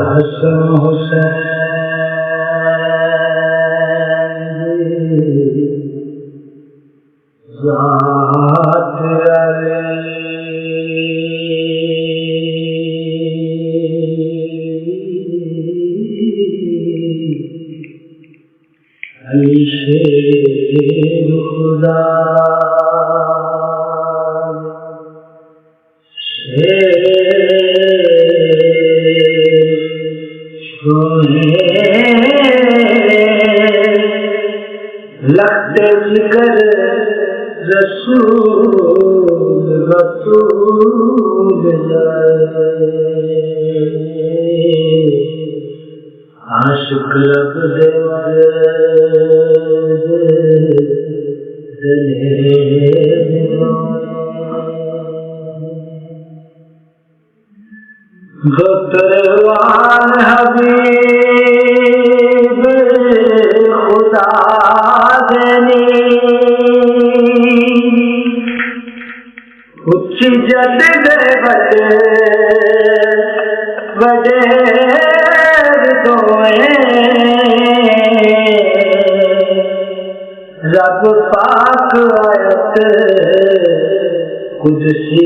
हसन हुसैन ज़ात अली शेर खुदा लगते जिगर रसूल रसूल आशिक लब गोतरवान हबीब खुदा देनी उच्ची जद दे बड़े बड़े दोए रब पाक आयत कुदसी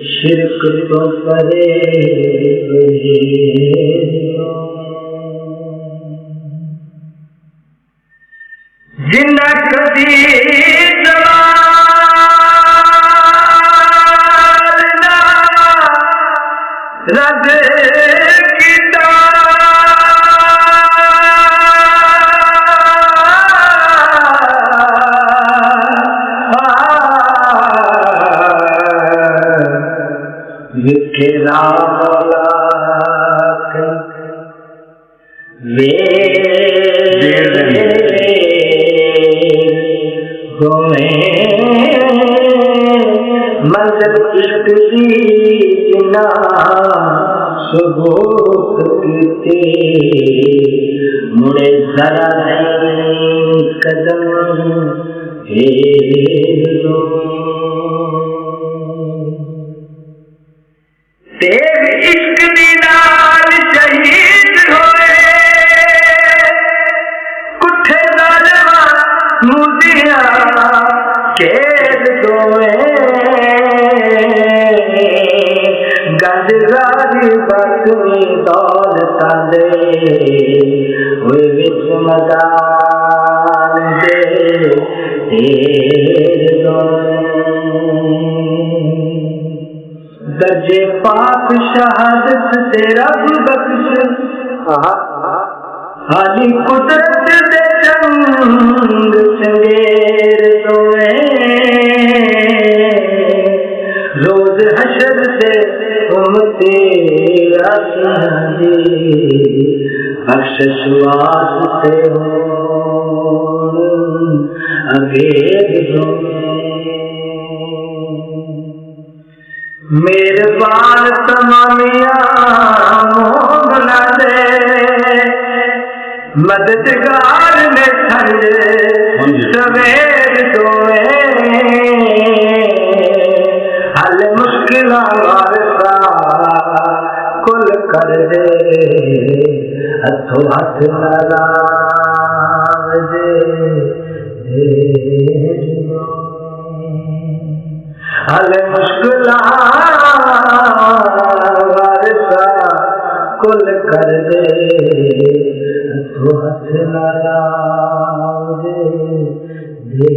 शिरक तो करे जिन्ना कदी रद मंजर इश्क दी जिना सबूत कीते मुड़े जरा नहीं कदम हेलो तेरे इश्क दी नाल शहीद होए कुठे जालवा मुदिया कैद दोए गंजरारी बकरी दौलता दे हुए विच मदान दे तेरे दोए दर्जे पाक शहादत तेरा बख्श हाली कुदरत दे चंग चंगेर दोए रोज हशर से उम्मते असली बख्शिश वास्ते हो अगेर दोए मेरबान तमामिया मोहना दे मददगार ने ठंड सवेर दोए हल मुश्किल वारसा कुल कर दे हथों हाथ नाराज दे हल मुश्किल वारसा कुल कर दे तो हथ नाराज दे